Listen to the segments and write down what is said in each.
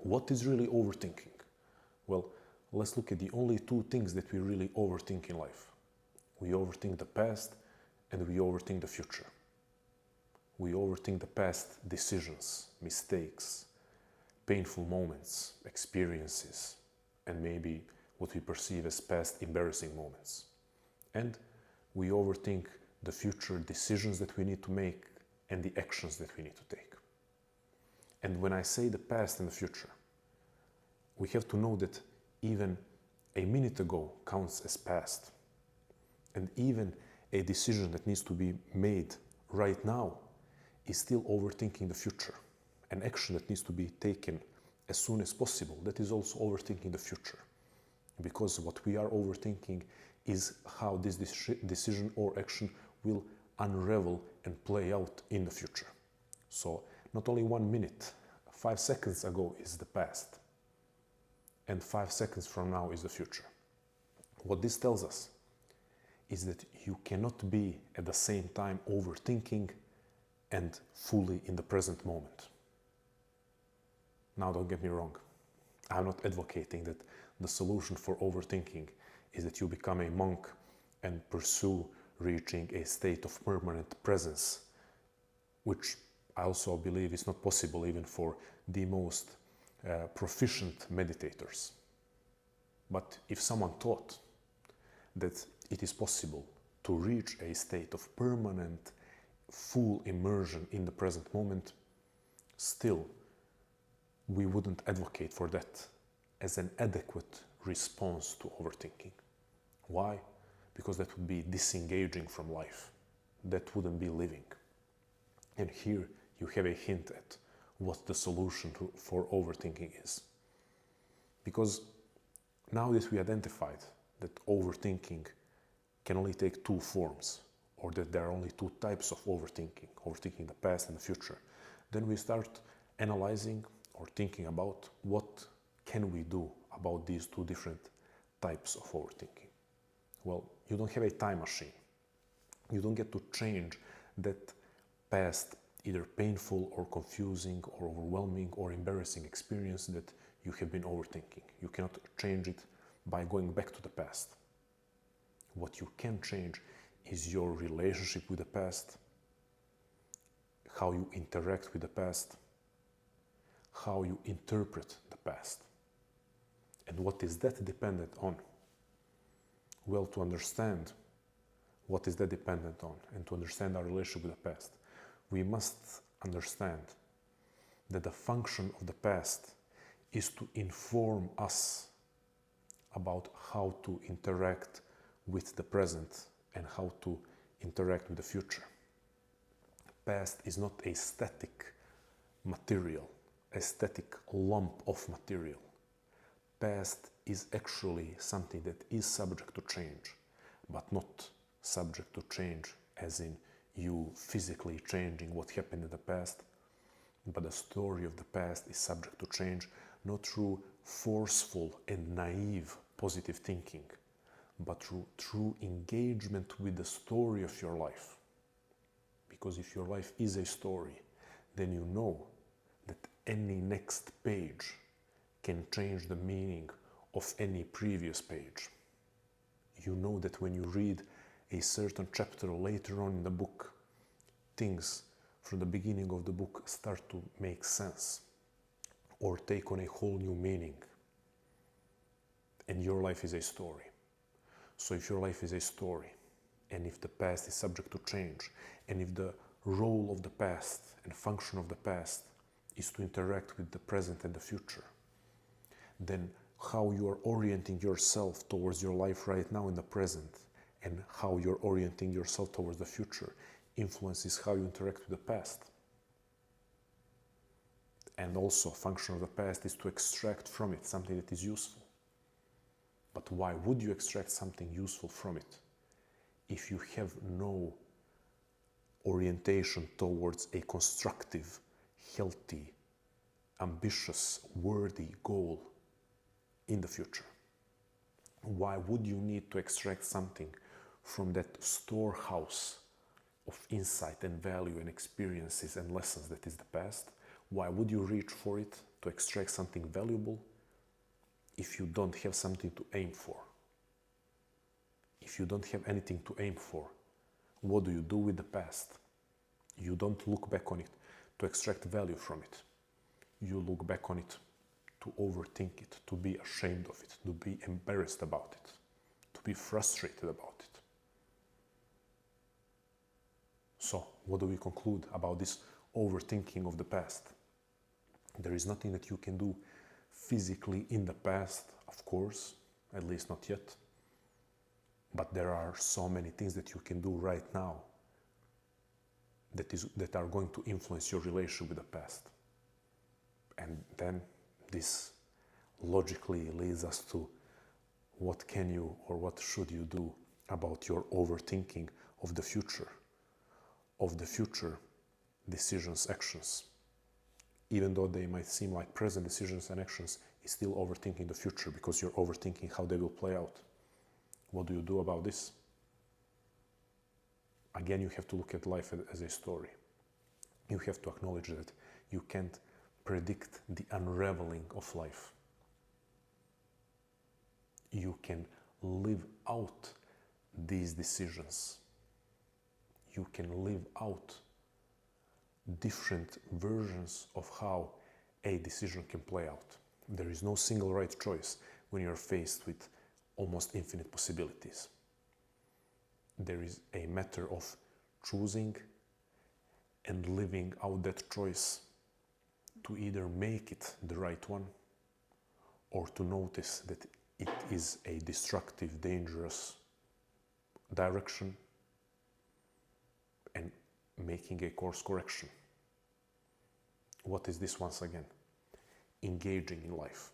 What is really overthinking? Well, let's look at the only two things that we really overthink in life. We overthink the past and we overthink the future. We overthink the past decisions, mistakes, painful moments, experiences, and maybe what we perceive as past embarrassing moments. And we overthink the future decisions that we need to make and the actions that we need to take. And when I say the past and the future, we have to know that even a minute ago counts as past. And even a decision that needs to be made right now is still overthinking the future. An action that needs to be taken as soon as possible, that is also overthinking the future. Because what we are overthinking is how this decision or action will unravel and play out in the future. So not only 1 minute, 5 seconds ago is the past, and 5 seconds from now is the future. What this tells us is that you cannot be at the same time overthinking and fully in the present moment. Now, don't get me wrong. I'm not advocating that the solution for overthinking is that you become a monk and pursue reaching a state of permanent presence, which I also believe is not possible even for the most proficient meditators. But if someone thought that it is possible to reach a state of permanent, full immersion in the present moment, still, we wouldn't advocate for that as an adequate response to overthinking. Why? Because that would be disengaging from life. That wouldn't be living. And here you have a hint at what the solution for overthinking is. Because now that we identified that overthinking can only take two forms, or that there are only two types of overthinking, overthinking the past and the future, then we start analyzing or thinking about what can we do about these two different types of overthinking. Well, you don't have a time machine. You don't get to change that past, either painful or confusing or overwhelming or embarrassing experience that you have been overthinking. You cannot change it by going back to the past. What you can change is your relationship with the past, how you interact with the past, how you interpret the past. And what is that dependent on? Well, to understand what is that dependent on and to understand our relationship with the past, we must understand that the function of the past is to inform us about how to interact with the present and how to interact with the future. Past is not a static material, a static lump of material. Past is actually something that is subject to change, but not subject to change as in you physically changing what happened in the past, but the story of the past is subject to change, not through forceful and naive positive thinking, but through true engagement with the story of your life. Because if your life is a story, then you know that any next page can change the meaning of any previous page. You know that when you read a certain chapter later on in the book, things from the beginning of the book start to make sense or take on a whole new meaning. And your life is a story. So if your life is a story, and if the past is subject to change, and if the role of the past and function of the past is to interact with the present and the future, then how you are orienting yourself towards your life right now in the present and how you're orienting yourself towards the future influences how you interact with the past. And also, function of the past is to extract from it something that is useful. But why would you extract something useful from it if you have no orientation towards a constructive, healthy, ambitious, worthy goal in the future? Why would you need to extract something from that storehouse of insight and value and experiences and lessons that is the past? Why would you reach for it to extract something valuable if you don't have something to aim for? If you don't have anything to aim for, what do you do with the past? You don't look back on it to extract value from it. You look back on it to overthink it, to be ashamed of it, to be embarrassed about it, to be frustrated about it. So, what do we conclude about this overthinking of the past? There is nothing that you can do physically in the past, of course, at least not yet. But there are so many things that you can do right now that are going to influence your relationship with the past. And then this logically leads us to what can you or what should you do about your overthinking of the future decisions, actions. Even though they might seem like present decisions and actions, it's still overthinking the future because you're overthinking how they will play out. What do you do about this? Again, you have to look at life as a story. You have to acknowledge that you can't predict the unraveling of life. You can live out these decisions. You can live out different versions of how a decision can play out. There is no single right choice when you're faced with almost infinite possibilities. There is a matter of choosing and living out that choice to either make it the right one or to notice that it is a destructive, dangerous direction and making a course correction. What is this once again? Engaging in life.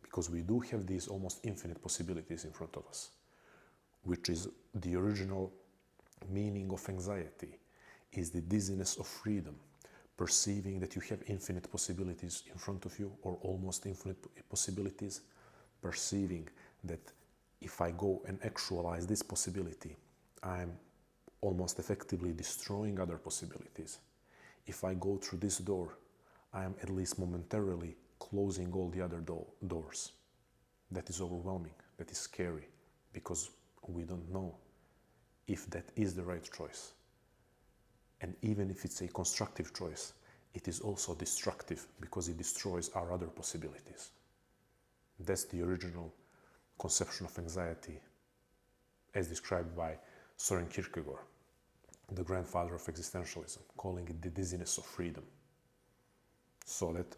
Because we do have these almost infinite possibilities in front of us, which is the original meaning of anxiety, is the dizziness of freedom, perceiving that you have infinite possibilities in front of you or almost infinite possibilities, perceiving that if I go and actualize this possibility, I'm almost effectively destroying other possibilities. If I go through this door, I am at least momentarily closing all the other doors. That is overwhelming, that is scary, because we don't know if that is the right choice. And even if it's a constructive choice, it is also destructive because it destroys our other possibilities. That's the original conception of anxiety as described by Søren Kierkegaard, the grandfather of existentialism, calling it the dizziness of freedom. So that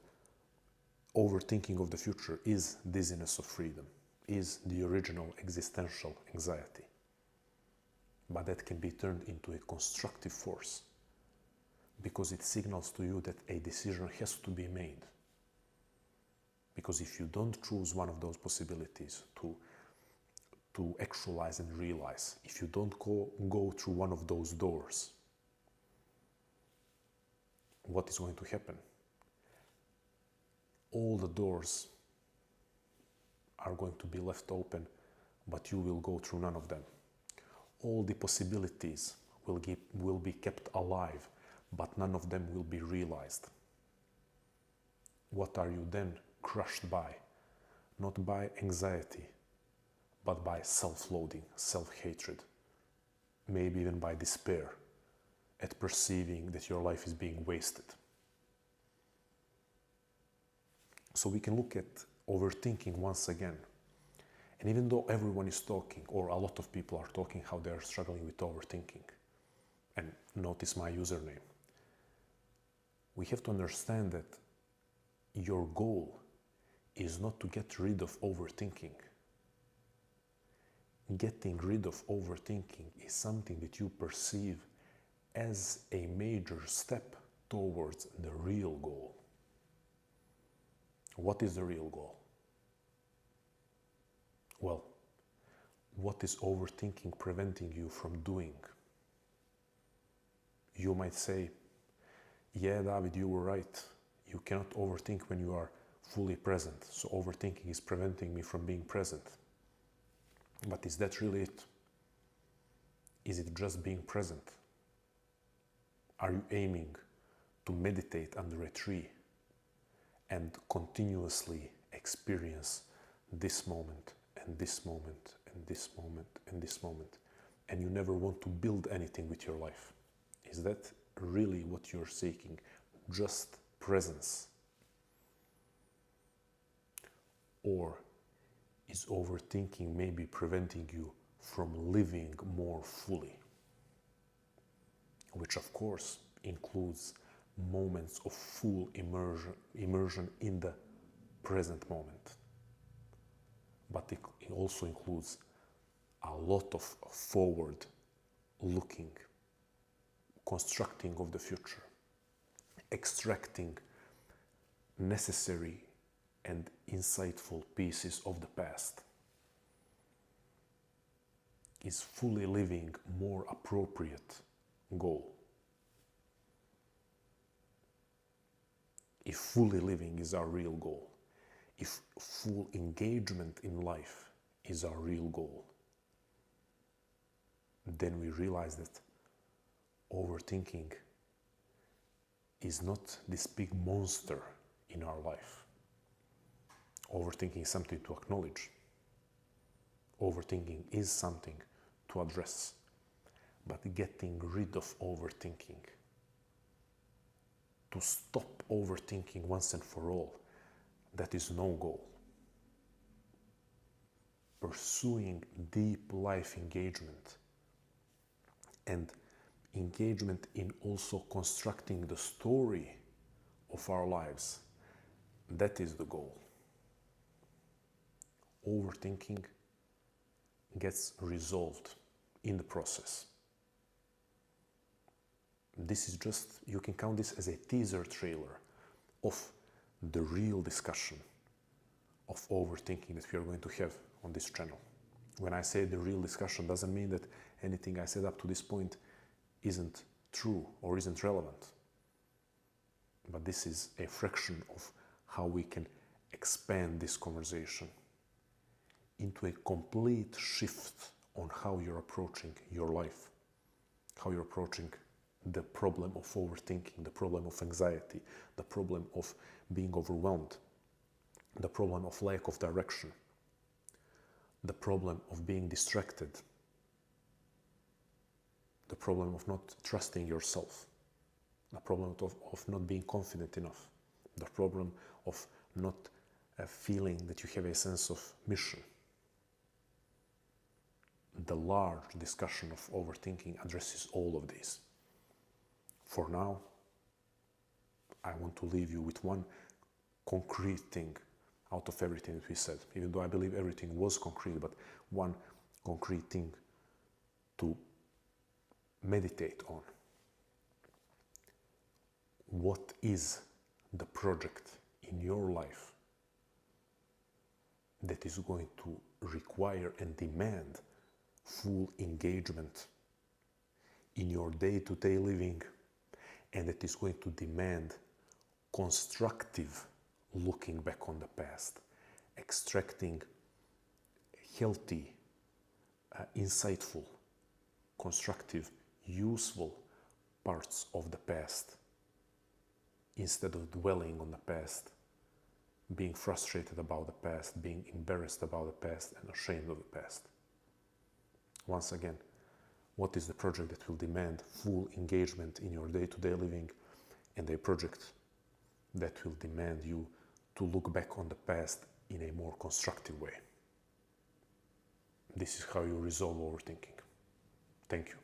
overthinking of the future is dizziness of freedom, is the original existential anxiety. But that can be turned into a constructive force because it signals to you that a decision has to be made. Because if you don't choose one of those possibilities to actualize and realize, if you don't go through one of those doors, what is going to happen? All the doors are going to be left open, but you will go through none of them. All the possibilities will be kept alive, but none of them will be realized. What are you then crushed by? Not by anxiety, but by self-loathing, self-hatred, maybe even by despair at perceiving that your life is being wasted. So we can look at overthinking once again. And even though everyone is talking, or a lot of people are talking how they are struggling with overthinking, and notice my username, we have to understand that your goal is not to get rid of overthinking. Getting rid of overthinking is something that you perceive as a major step towards the real goal. What is the real goal? Well, what is overthinking preventing you from doing? You might say, yeah, David, you were right. You cannot overthink when you are fully present. So overthinking is preventing me from being present. But is that really it? Is it just being present? Are you aiming to meditate under a tree and continuously experience this moment and this moment and this moment and this moment, and you never want to build anything with your life? Is that really what you're seeking? Just presence? Or is overthinking maybe preventing you from living more fully? Which of course includes moments of full immersion in the present moment. But it also includes a lot of forward looking, constructing of the future, extracting necessary and insightful pieces of the past. Is fully living more appropriate goal? If fully living is our real goal, if full engagement in life is our real goal, then we realize that overthinking is not this big monster in our life. Overthinking is something to acknowledge. Overthinking is something to address. But getting rid of overthinking, to stop overthinking once and for all, that is no goal. Pursuing deep life engagement and engagement in also constructing the story of our lives, that is the goal. Overthinking gets resolved in the process. This is just, you can count this as a teaser trailer of the real discussion of overthinking that we are going to have on this channel. When I say the real discussion, doesn't mean that anything I said up to this point isn't true or isn't relevant. But this is a fraction of how we can expand this conversation into a complete shift on how you're approaching your life, how you're approaching the problem of overthinking, the problem of anxiety, the problem of being overwhelmed, the problem of lack of direction, the problem of being distracted, the problem of not trusting yourself, the problem of not being confident enough, the problem of not feeling that you have a sense of mission. The large discussion of overthinking addresses all of these. For now, I want to leave you with one concrete thing out of everything that we said, even though I believe everything was concrete, but one concrete thing to meditate on. What is the project in your life that is going to require and demand full engagement in your day-to-day living, and that is going to demand constructive looking back on the past, extracting healthy, insightful, constructive, useful parts of the past, instead of dwelling on the past, being frustrated about the past, being embarrassed about the past and ashamed of the past. Once again, what is the project that will demand full engagement in your day-to-day living, and a project that will demand you to look back on the past in a more constructive way? This is how you resolve overthinking. Thank you.